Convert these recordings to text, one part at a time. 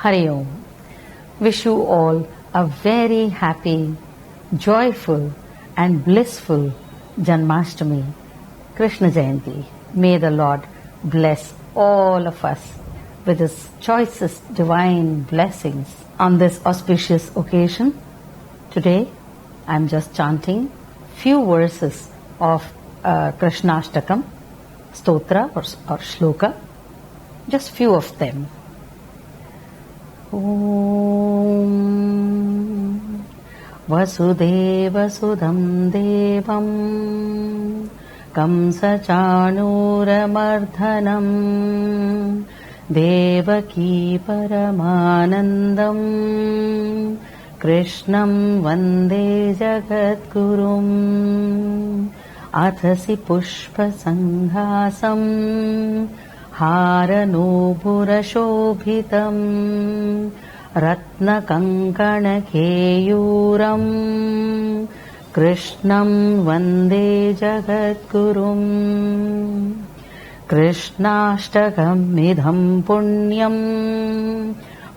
Hari Om. Wish you all a very happy, joyful and blissful Janmashtami, Krishna Jayanti. May the Lord bless all of us with His choicest divine blessings on this auspicious occasion. Today I am just chanting few verses of Krishna Stotra or Shloka, just few of them. Om Vasudeva Sudham Devam Kamsa Chanuramarthanam Devaki Paramanandam Krishnam Vande Jagadgurum Athasi Pushpa Sanghasam Haranubhurashobhitam Ratna Kankana Keyuram Krishnam Vande Jagadgurum Krishnashtakam Midham Punyam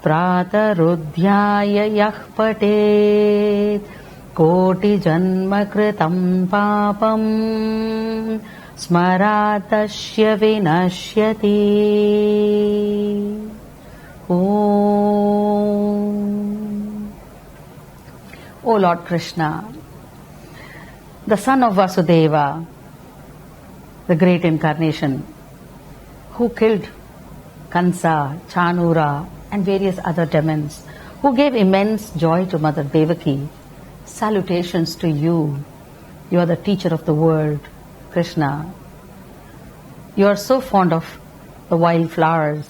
Pratarudhyaya Yah Patet Koti Janma Kritam Papam Smaratasya Vinashyati. Om. O Lord Krishna, the son of Vasudeva, the great incarnation, who killed Kansa, Chanura and various other demons, who gave immense joy to Mother Devaki, salutations to you. You are the teacher of the world, Krishna. You are so fond of the wild flowers,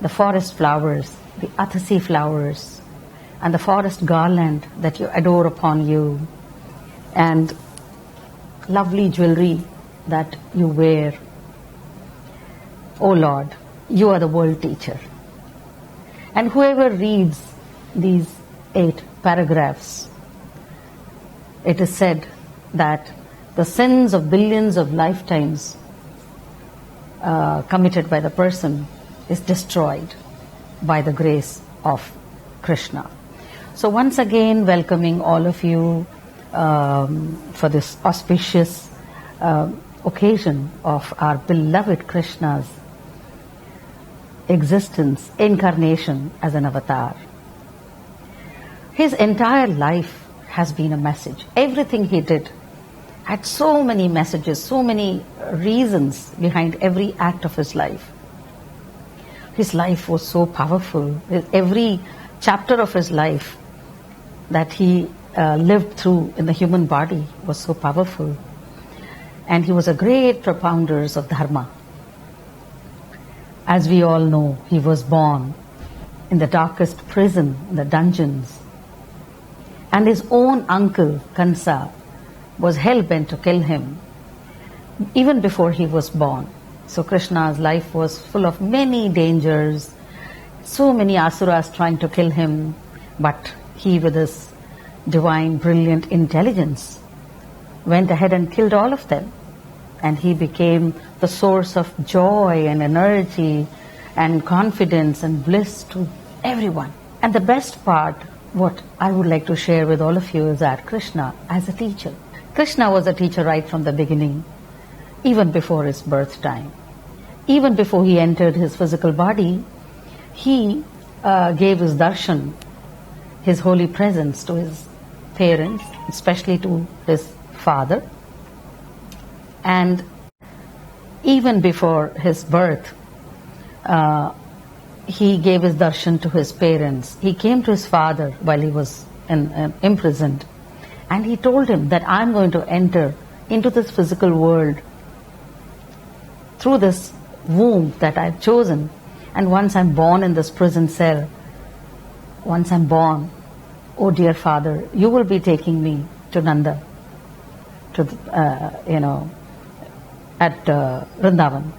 the forest flowers, the athasi flowers, and the forest garland that you adore upon you, and lovely jewelry that you wear. O Lord, you are the world teacher. And whoever reads these 8 paragraphs, it is said that the sins of billions of lifetimes committed by the person is destroyed by the grace of Krishna. So once again, welcoming all of you for this auspicious occasion of our beloved Krishna's existence, incarnation as an avatar. His entire life has been a message. Everything he did had so many messages, so many reasons behind every act of his life. His life was so powerful. Every chapter of his life that he lived through in the human body was so powerful. And he was a great propounder of Dharma. As we all know, he was born in the darkest prison, in the dungeons. And his own uncle, Kansa, was hell-bent to kill him even before he was born. So Krishna's life was full of many dangers, so many asuras trying to kill him, but he, with his divine, brilliant intelligence, went ahead and killed all of them. And he became the source of joy and energy and confidence and bliss to everyone. And the best part, what I would like to share with all of you, is that Krishna as a teacher. Krishna was a teacher right from the beginning, even before his birth time. Even before he entered his physical body, he gave his darshan, his holy presence, to his parents, especially to his father. And even before his birth, he gave his darshan to his parents. He came to his father while he was imprisoned, and he told him that I'm going to enter into this physical world through this womb that I've chosen, and once I'm born in this prison cell, once I'm born, oh dear father, you will be taking me to Nanda, to at Vrindavan,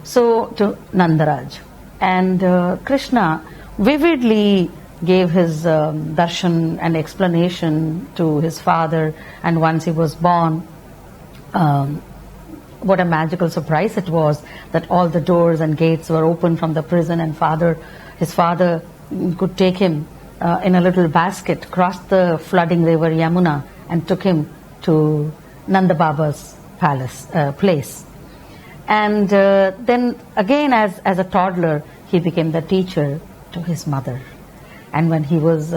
so to Nandaraj. And Krishna vividly gave his darshan and explanation to his father, and once he was born, what a magical surprise it was that all the doors and gates were open from the prison, and father his father could take him in a little basket, crossed the flooding river Yamuna, and took him to Nanda Baba's place. And then again, as a toddler, he became the teacher to his mother. And when he was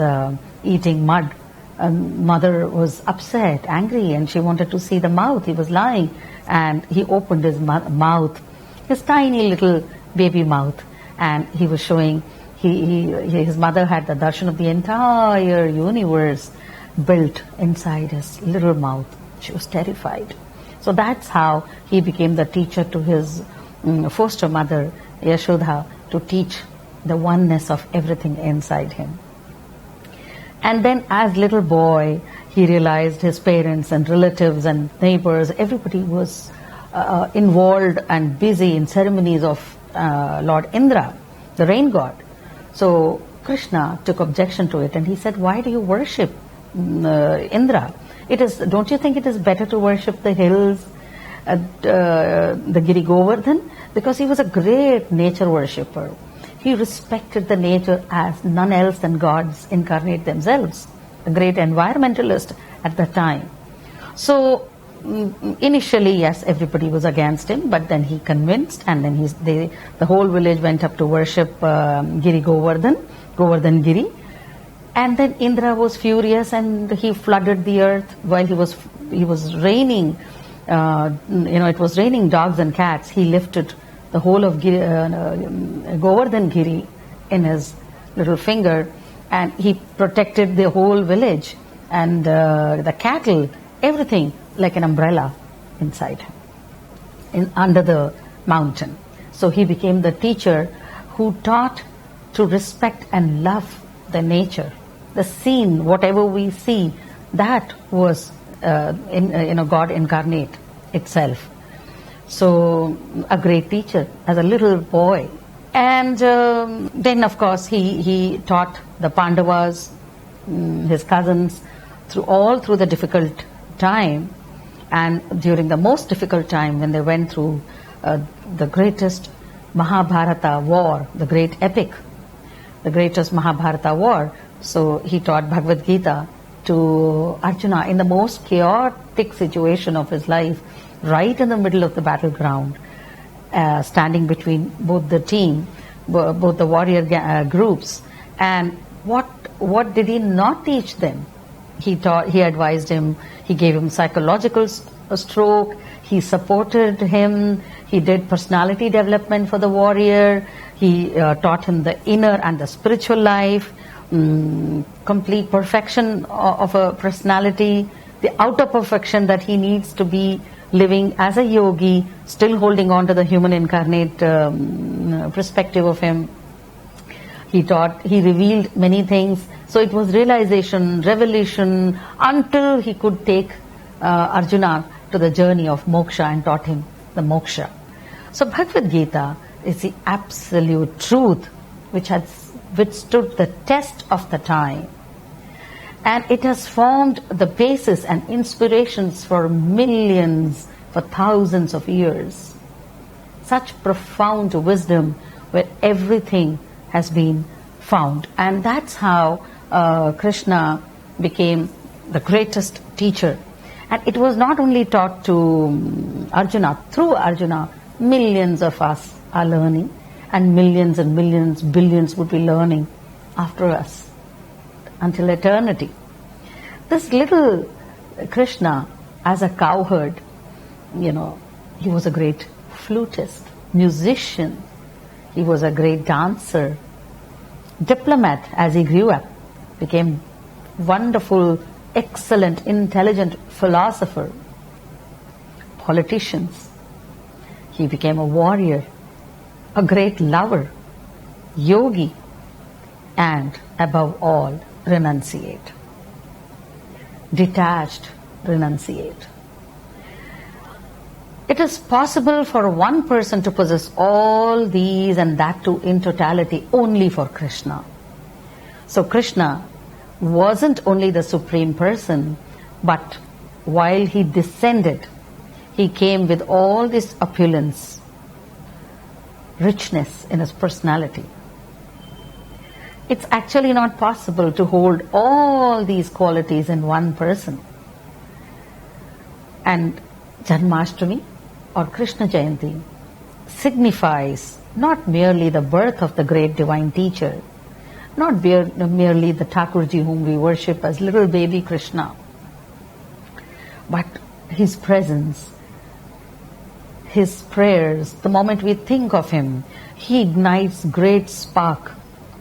eating mud, mother was upset, angry, and she wanted to see the mouth. He was lying, and he opened his mouth, his tiny little baby mouth, and he was showing, his mother had the darshan of the entire universe built inside his little mouth. She was terrified. So that's how he became the teacher to his foster mother, Yashoda, to teach the oneness of everything inside him. And then as little boy, he realized his parents and relatives and neighbors, everybody was involved and busy in ceremonies of Lord Indra, the rain god. So Krishna took objection to it, and he said, why do you worship Indra? Don't you think it is better to worship the hills, the Giri Govardhan? Because he was a great nature worshipper. He respected the nature as none else than gods incarnate themselves, a great environmentalist at the time. So initially, yes, everybody was against him, but then he convinced, and then the whole village went up to worship Giri Govardhan Giri. And then Indra was furious, and he flooded the earth while he was raining. It was raining dogs and cats. He lifted the whole of Govardhan Giri in his little finger, and he protected the whole village and the cattle, everything like an umbrella inside him, under the mountain. So he became the teacher who taught to respect and love the nature. The scene, whatever we see, that was God incarnate itself. So a great teacher as a little boy. And then of course he taught the Pandavas, his cousins, through the difficult time. And during the most difficult time, when they went through the greatest Mahabharata war, the great epic, the greatest Mahabharata war, so he taught Bhagavad Gita to Arjuna in the most chaotic situation of his life, right in the middle of the battleground, standing between both the team, both the warrior groups. And what did he not teach them? He advised him, he gave him psychological stroke, he supported him, he did personality development for the warrior, he taught him the inner and the spiritual life, complete perfection of a personality, the outer perfection that he needs to be living as a yogi, still holding on to the human incarnate perspective of him. He revealed many things. So it was realization, revelation, until he could take Arjuna to the journey of moksha and taught him the moksha. So Bhagavad Gita is the absolute truth which has withstood the test of the time. And it has formed the basis and inspirations for millions, for thousands of years. Such profound wisdom where everything has been found. And that's how Krishna became the greatest teacher. And it was not only taught to Arjuna, through Arjuna, millions of us are learning, and millions, billions would be learning after us until eternity. This little Krishna, as a cowherd, he was a great flutist, musician, he was a great dancer, diplomat as he grew up, became wonderful, excellent, intelligent philosopher, politicians. He became a warrior, a great lover, yogi, and above all, renunciate. Detached, renunciate. It is possible for one person to possess all these and that too in totality only for Krishna. So Krishna wasn't only the Supreme Person, but while he descended, he came with all this opulence, richness in his personality. It's actually not possible to hold all these qualities in one person. And Janmashtami or Krishna Jayanti signifies not merely the birth of the great divine teacher, not merely the Thakurji whom we worship as little baby Krishna, but his presence, his prayers. The moment we think of him, he ignites great spark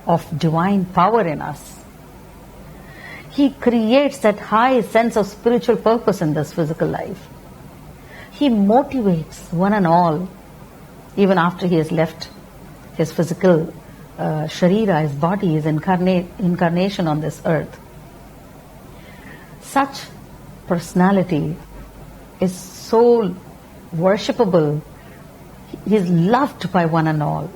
of divine power in us. He creates that high sense of spiritual purpose in this physical life. He motivates one and all, even after he has left his physical sharira, his body, his incarnation on this earth. Such personality is so worshipable. He is loved by one and all.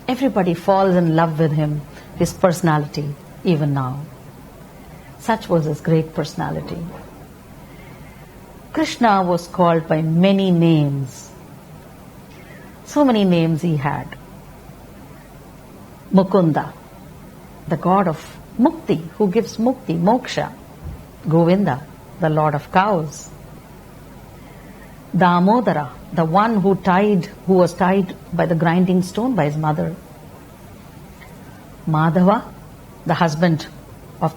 Everybody falls in love with him, his personality, even now. Such was his great personality. Krishna was called by many names. So many names he had. Mukunda, the god of mukti, who gives mukti, moksha. Govinda, the lord of cows. Damodara, the one who was tied by the grinding stone by his mother. Madhava, the husband of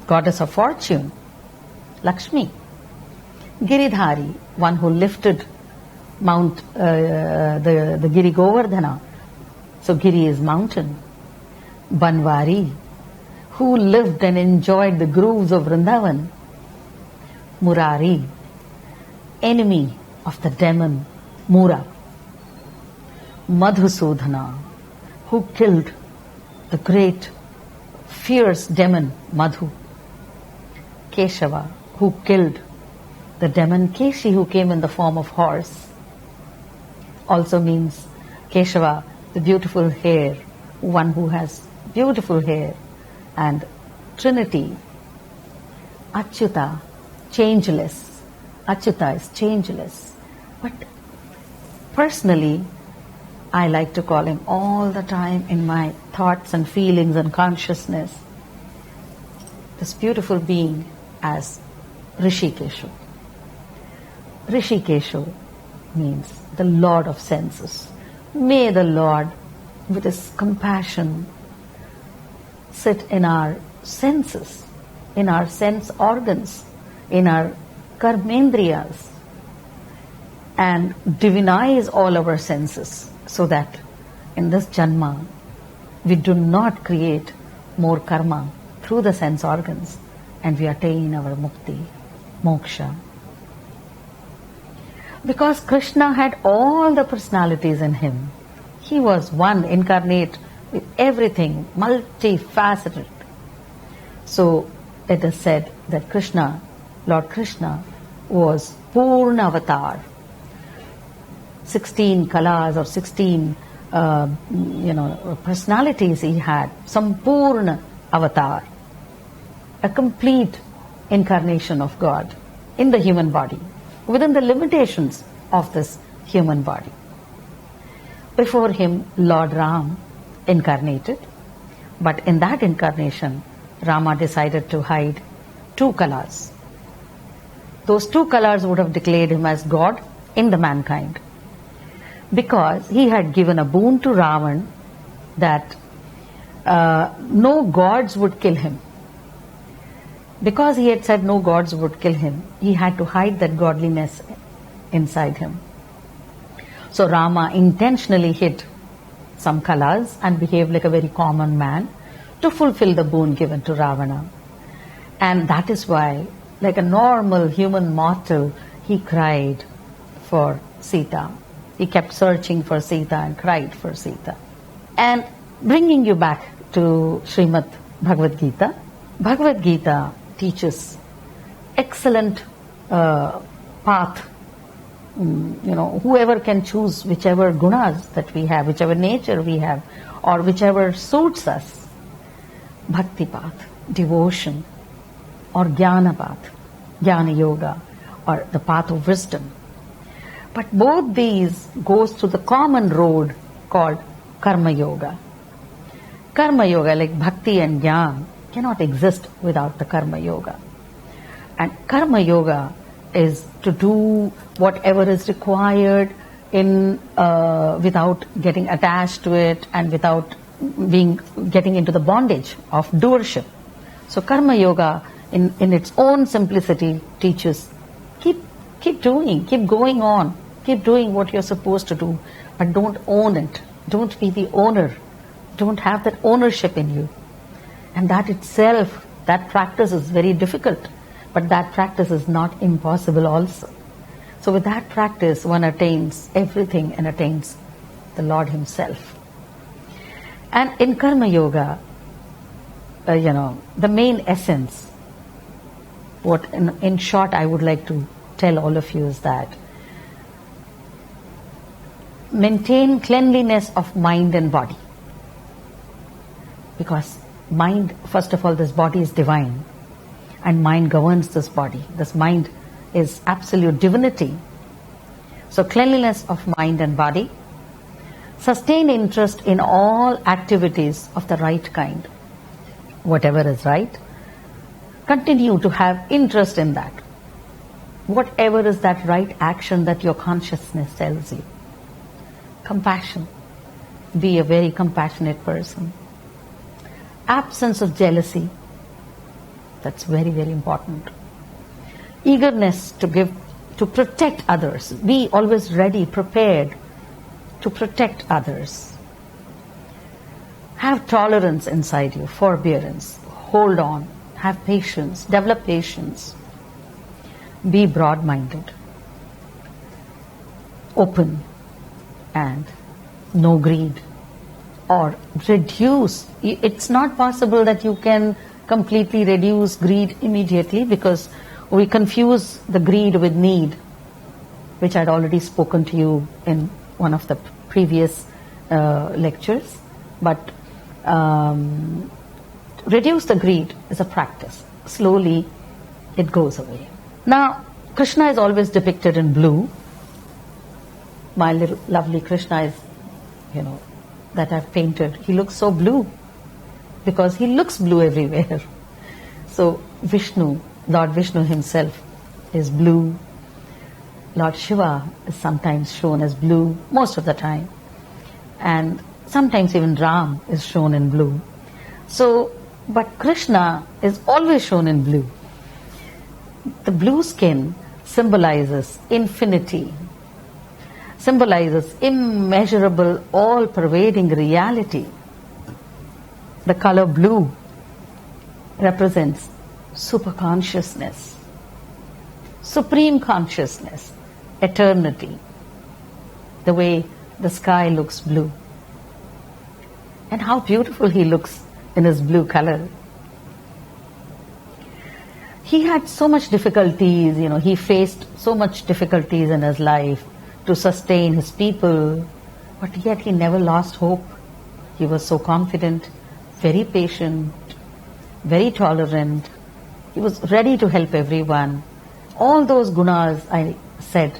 goddess of fortune. Lakshmi. Giridhari, one who lifted the Giri Govardhana. So Giri is mountain. Banwari, who lived and enjoyed the grooves of Vrindavan. Murari, enemy of the demon Mura. Madhusudhana, who killed the great fierce demon Madhu. Keshava, who killed the demon Keshi, who came in the form of horse. Also means Keshava, the beautiful hair, one who has beautiful hair. And Trinity, Achyuta, changeless. Achyuta is changeless. But personally, I like to call him all the time in my thoughts and feelings and consciousness, this beautiful being, as Rishikeshu. Rishikeshu means the Lord of senses. May the Lord, with his compassion, sit in our senses, in our sense organs, in our karmendriyas, and divinize all our senses, so that in this janma we do not create more karma through the sense organs, and we attain our mukti, moksha. Because Krishna had all the personalities in him. He was one, incarnate with everything, multifaceted. So it is said that Krishna, Lord Krishna, was Purna Avatar. 16 kalas or 16 personalities he had. Sampurna Avatar. A complete incarnation of God in the human body, within the limitations of this human body. Before him, Lord Ram incarnated, but in that incarnation, Rama decided to hide 2 kalas. Those 2 kalas would have declared him as God in the mankind, because he had given a boon to Ravan that no gods would kill him. Because he had said no gods would kill him, he had to hide that godliness inside him. So Rama intentionally hid some kalas and behaved like a very common man to fulfill the boon given to Ravana. And that is why, like a normal human mortal, he cried for Sita. He kept searching for Sita and cried for Sita. And bringing you back to Srimad Bhagavad Gita, Bhagavad Gita teaches excellent path. Whoever can choose whichever gunas that we have, whichever nature we have, or whichever suits us. Bhakti path, devotion, or jnana path, jnana yoga, or the path of wisdom. But both these goes through the common road called karma yoga. Karma yoga, like bhakti and jnana, cannot exist without the karma yoga. And karma yoga is to do whatever is required in without getting attached to it and without getting into the bondage of doership. So karma yoga in its own simplicity teaches keep doing, keep going on, keep doing what you're supposed to do, but don't own it. Don't be the owner. Don't have that ownership in you. And that itself, that practice is very difficult, but that practice is not impossible also. So with that practice, one attains everything and attains the Lord Himself. And in Karma Yoga, the main essence, what in short I would like to tell all of you is that maintain cleanliness of mind and body. Because mind, first of all, this body is divine and mind governs this body. This mind is absolute divinity. So cleanliness of mind and body. Sustain interest in all activities of the right kind. Whatever is right, continue to have interest in that. Whatever is that right action that your consciousness tells you. Compassion. Be a very compassionate person. Absence of jealousy. That's very, very important. Eagerness to protect others. Be always ready, prepared to protect others. Have tolerance inside you, forbearance. Hold on. Have patience. Develop patience. Be broad-minded. Open. And no greed. Or reduce. It's not possible that you can completely reduce greed immediately, because we confuse the greed with need, which I'd already spoken to you in one of the previous lectures. But reduce the greed is a practice. Slowly it goes away. Now, Krishna is always depicted in blue. My little lovely Krishna is, that I've painted. He looks so blue because he looks blue everywhere. So Vishnu, Lord Vishnu himself is blue. Lord Shiva is sometimes shown as blue, most of the time. And sometimes even Ram is shown in blue. So, but Krishna is always shown in blue. The blue skin symbolizes infinity, symbolizes immeasurable, all-pervading reality. The color blue represents superconsciousness, supreme consciousness, eternity, the way the sky looks blue. And how beautiful he looks in his blue color. He had so much difficulties, he faced so much difficulties in his life to sustain his people, but yet he never lost hope. He was so confident, very patient, very tolerant. He was ready to help everyone. All those gunas I said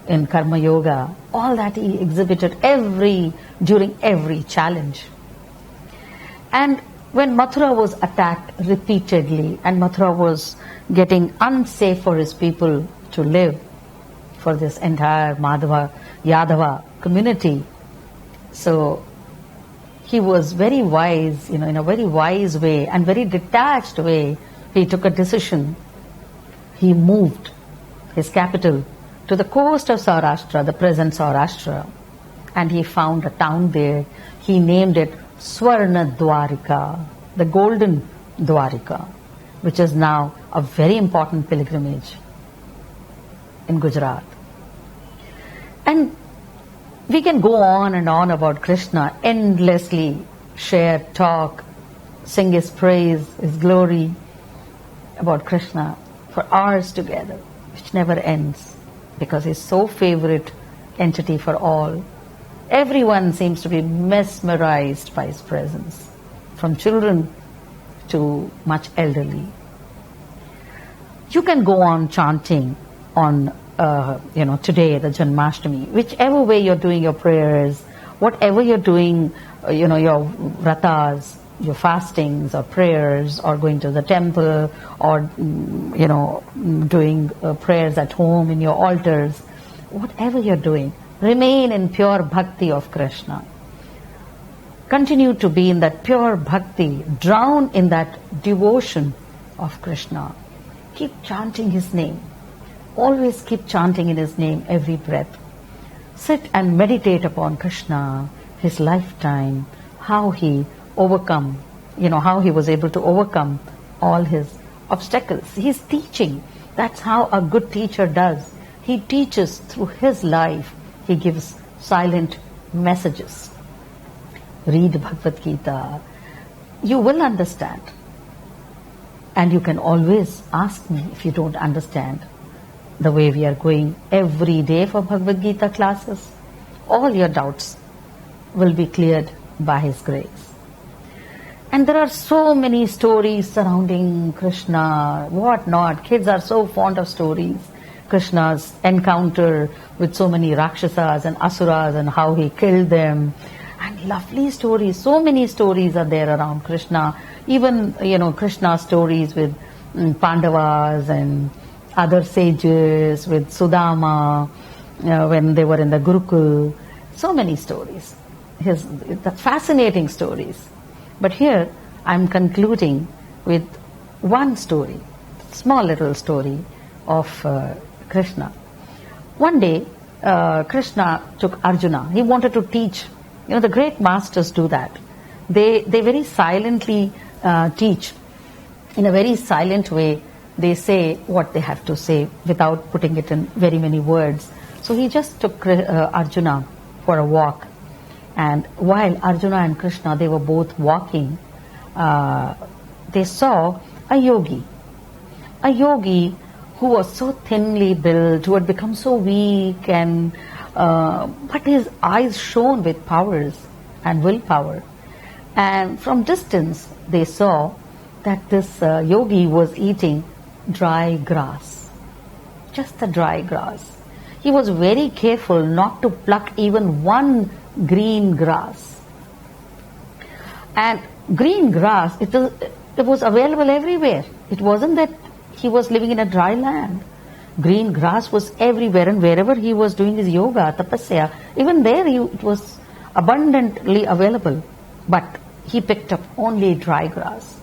in Karma Yoga, all that he exhibited during every challenge. And when Mathura was attacked repeatedly and Mathura was getting unsafe for his people to live, for this entire Yadava community, so he was very wise, in a very wise way and very detached way, he took a decision. He moved his capital to the coast of Saurashtra, the present Saurashtra, and he found a town there. He named it Swarna Dwarika, the Golden Dwarika, which is now a very important pilgrimage in Gujarat. And we can go on and on about Krishna, endlessly share, talk, sing his praise, his glory about Krishna for hours together, which never ends, because he's so favorite entity for all. Everyone seems to be mesmerized by his presence, from children to much elderly. You can go on chanting on today, the Janmashtami, whichever way you're doing your prayers, whatever you're doing your vratas, your fastings or prayers, or going to the temple, or doing prayers at home in your altars, whatever you're doing, remain in pure bhakti of Krishna. Continue to be in that pure bhakti, drown in that devotion of Krishna. Keep chanting His name. Always keep chanting in His name every breath. Sit and meditate upon Krishna, His lifetime, how He overcome, how He was able to overcome all His obstacles. He's teaching. That's how a good teacher does. He teaches through His life. He gives silent messages. Read Bhagavad Gita. You will understand. And you can always ask me if you don't understand. The way we are going every day for Bhagavad Gita classes, all your doubts will be cleared by His grace. And there are so many stories surrounding Krishna, what not. Kids are so fond of stories. Krishna's encounter with so many Rakshasas and Asuras and how he killed them. And lovely stories, so many stories are there around Krishna. Even, Krishna stories with Pandavas and other sages, with Sudama, when they were in the Gurukul. So many stories. The fascinating stories. But here I'm concluding with one story, small little story of Krishna. One day, Krishna took Arjuna. He wanted to teach. The great masters do that. They very silently teach. In a very silent way, they say what they have to say without putting it in very many words. So he just took Arjuna for a walk. And while Arjuna and Krishna, they were both walking, they saw a yogi who was so thinly built, who had become so weak, and but his eyes shone with powers and willpower. And from distance, they saw that this yogi was eating dry grass, just the dry grass. He was very careful not to pluck even one green grass. And green grass, it was available everywhere. It wasn't that he was living in a dry land. Green grass was everywhere, and wherever he was doing his yoga, tapasya, even there it was abundantly available. But he picked up only dry grass.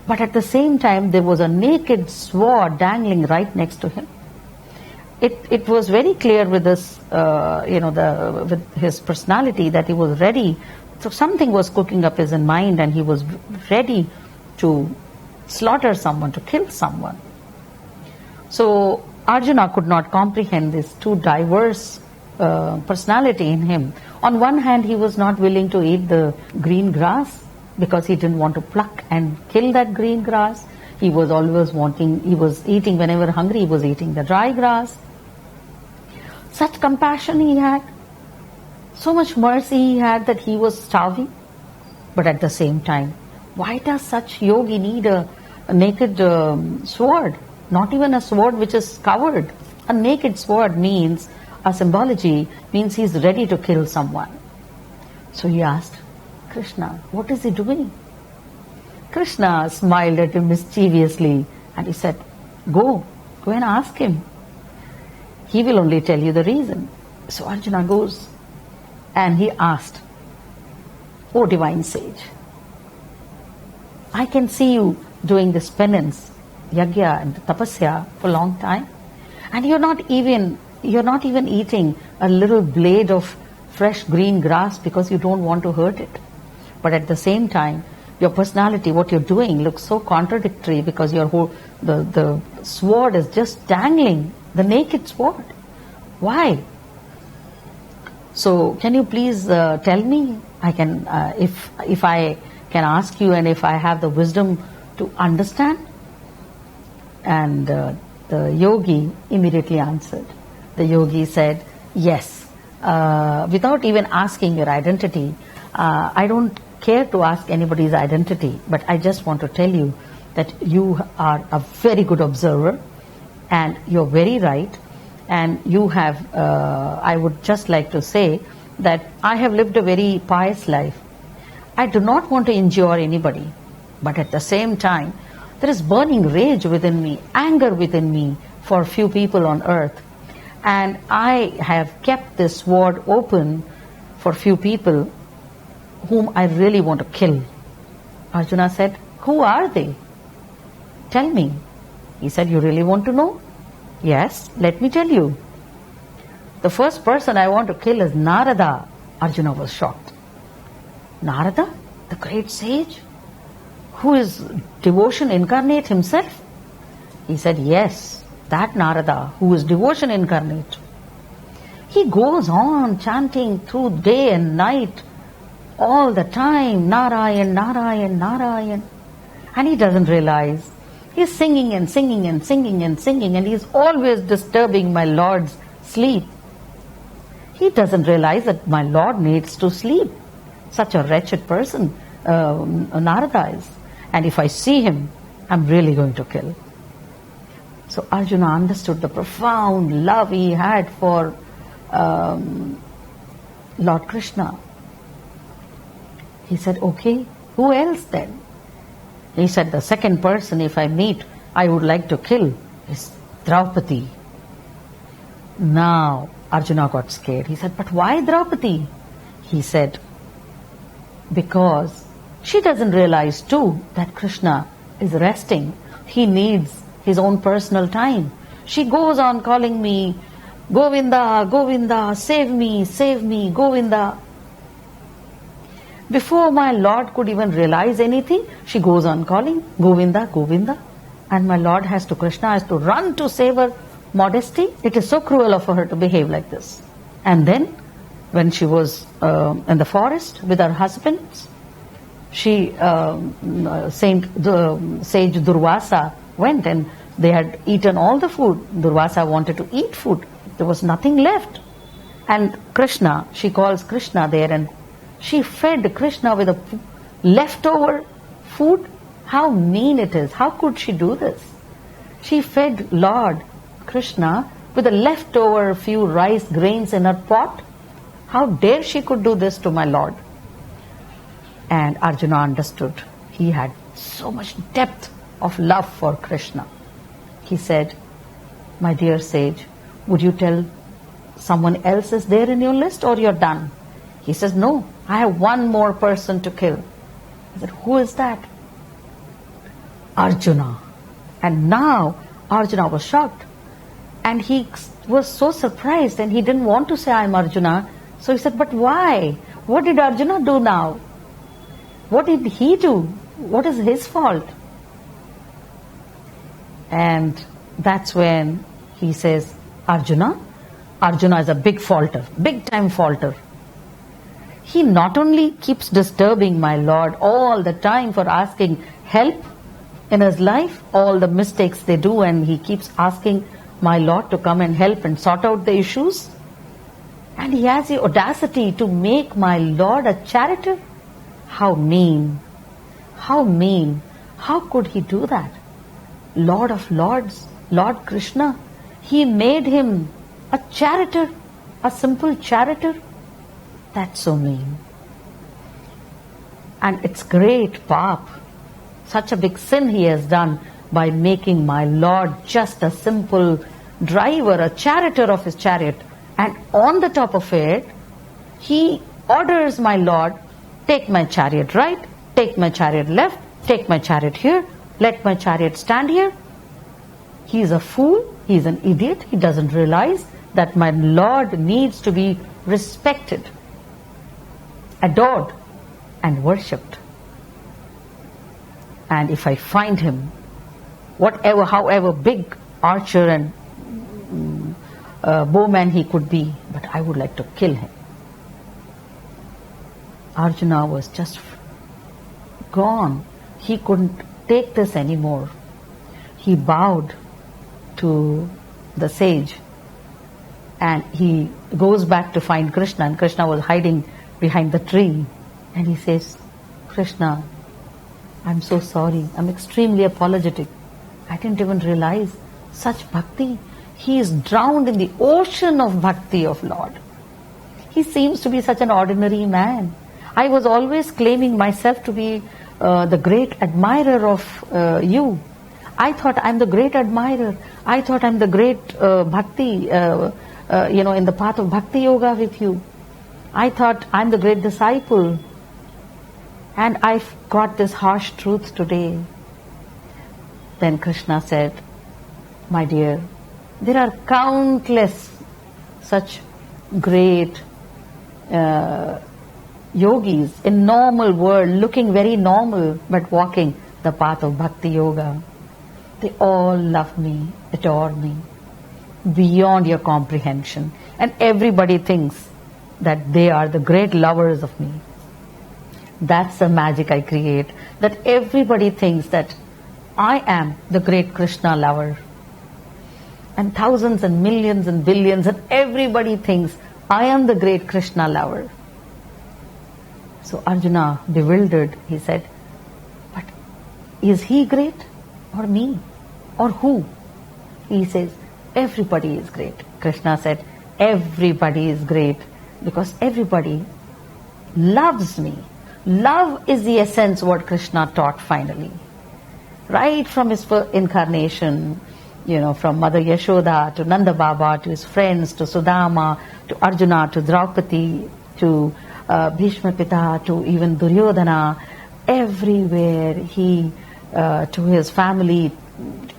But at the same time, there was a naked sword dangling right next to him. It was very clear with this, with his personality, that he was ready. So something was cooking up his mind, and he was ready to slaughter someone, to kill someone. So Arjuna could not comprehend this too diverse personality in him. On one hand, he was not willing to eat the green grass because he didn't want to pluck and kill that green grass. He was always he was eating, whenever hungry, he was eating the dry grass. Such compassion he had, so much mercy he had that he was starving. But at the same time, why does such yogi need a naked sword? Not even a sword which is covered. A naked sword means, a symbology means he is ready to kill someone. So he asked Krishna, what is he doing? Krishna smiled at him mischievously and he said, go and ask him. He will only tell you the reason. So Arjuna goes and he asked, O divine sage, I can see you doing this penance, yajna and tapasya for a long time, and you're not even eating a little blade of fresh green grass because you don't want to hurt it. But at the same time, your personality, what you're doing, looks so contradictory because the sword is just dangling, the naked sword. Why? So can you please tell me? I can, if I can ask you, and if I have the wisdom to understand. And the yogi immediately answered. The yogi said, yes, without even asking your identity. I don't care to ask anybody's identity, but I just want to tell you that you are a very good observer and you're very right, and you have, I would just like to say that I have lived a very pious life. I do not want to injure anybody, but at the same time, there is burning rage within me, anger within me for few people on earth. And I have kept this sword open for few people whom I really want to kill. Arjuna said, who are they? Tell me. He said, you really want to know? Yes, let me tell you. The first person I want to kill is Narada. Arjuna was shocked. Narada, the great sage, who is devotion incarnate himself? He said, yes, that Narada, who is devotion incarnate. He goes on chanting through day and night, all the time, Narayan, Narayan, Narayan. And he doesn't realize. He's singing and singing and singing and singing, and he's always disturbing my Lord's sleep. He doesn't realize that my Lord needs to sleep. Such a wretched person Narada is. And if I see him, I'm really going to kill. So Arjuna understood the profound love he had for Lord Krishna. He said, okay, who else then? He said, the second person if I meet, I would like to kill is Draupadi. Now Arjuna got scared. He said, but why Draupadi? He said, because she doesn't realize too that Krishna is resting. He needs his own personal time. She goes on calling me, Govinda, Govinda, save me, Govinda. Before my Lord could even realize anything, she goes on calling, Govinda, Govinda. And my Lord Krishna has to run to save her modesty. It is so cruel of her to behave like this. And then, when she was in the forest with her husbands, sage Durvasa went, and they had eaten all the food. Durvasa wanted to eat food. There was nothing left. And Krishna, she calls Krishna there, and she fed Krishna with a leftover food. How mean it is. How could she do this? She fed Lord Krishna with a leftover few rice grains in her pot. How dare she could do this to my Lord? And Arjuna understood. He had so much depth of love for Krishna. He said, my dear sage, would you tell someone else is there in your list or you're done? He says, no, I have one more person to kill. He said, who is that? Arjuna. And now Arjuna was shocked. And he was so surprised, and he didn't want to say, I'm Arjuna. So he said, but why? What did Arjuna do now? What did he do? What is his fault? And that's when he says, Arjuna is a big faulter, big time faulter. He not only keeps disturbing my Lord all the time for asking help in his life, all the mistakes they do, and he keeps asking my Lord to come and help and sort out the issues. And he has the audacity to make my Lord a charioteer. How mean. How mean. How could he do that? Lord of Lords, Lord Krishna, he made him a charioteer, a simple charioteer. That's so mean. And it's great pap. Such a big sin he has done by making my Lord just a simple driver, a charioteer of his chariot. And on the top of it, he orders my Lord, take my chariot right, take my chariot left, take my chariot here, let my chariot stand here. He is a fool, he is an idiot, he doesn't realize that my Lord needs to be respected, adored, and worshipped. And if I find him, however big archer and bowman he could be, but I would like to kill him. Arjuna was just gone. He couldn't take this anymore. He bowed to the sage and he goes back to find Krishna, and Krishna was hiding behind the tree, and he says, Krishna, I'm so sorry. I'm extremely apologetic. I didn't even realize such bhakti. He is drowned in the ocean of bhakti of Lord. He seems to be such an ordinary man. I was always claiming myself to be the great admirer of you. I thought I'm the great admirer. I thought I'm the great bhakti, in the path of bhakti yoga with you. I thought I'm the great disciple. And I've got this harsh truth today. Then Krishna said, my dear, there are countless such great yogis in normal world, looking very normal, but walking the path of bhakti yoga. They all love me, adore me, beyond your comprehension. And everybody thinks that they are the great lovers of me. That's the magic I create, that everybody thinks that I am the great Krishna lover. And thousands and millions and billions, and everybody thinks I am the great Krishna lover. So Arjuna, bewildered, he said, but is he great or me or who? He says, everybody is great. Krishna said, everybody is great because everybody loves me. Love is the essence what Krishna taught finally. Right from his incarnation, from Mother Yashoda to Nanda Baba to his friends to Sudama to Arjuna to Draupadi to Bhishma Pita to even Duryodhana, everywhere to his family,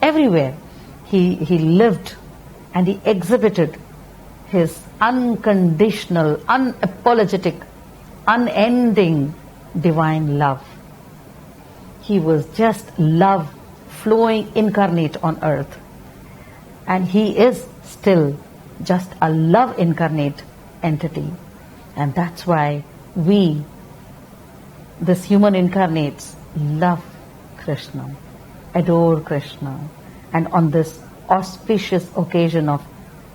everywhere he lived and he exhibited his unconditional, unapologetic, unending divine love. He was just love flowing incarnate on earth. And he is still just a love incarnate entity. And that's why we, this human incarnates, love Krishna, adore Krishna. And on this auspicious occasion of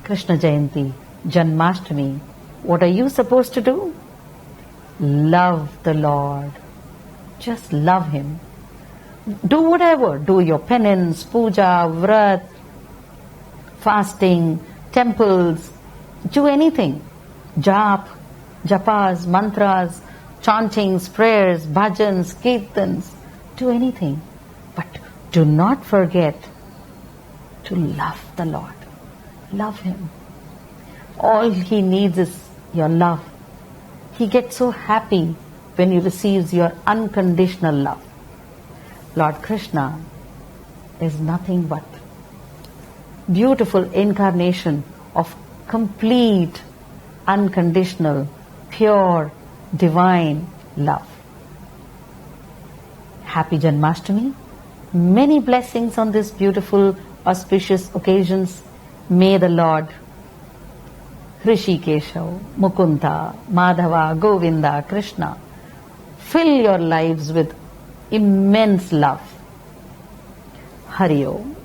Krishna Jayanti, Janmashtami, what are you supposed to do? Love the Lord. Just love Him. Do whatever. Do your penance, puja, vrat, fasting, temples. Do anything. Japas, mantras, chantings, prayers, bhajans, kirtans. Do anything. But do not forget to love the Lord. Love Him. All He needs is your love. He gets so happy when He receives your unconditional love. Lord Krishna is nothing but beautiful incarnation of complete, unconditional, pure, divine love. Happy Janmashtami. Many blessings on this beautiful, auspicious occasions. May the Lord Hrishikesha, Mukunda, Madhava, Govinda, Krishna fill your lives with immense love. Hari Om.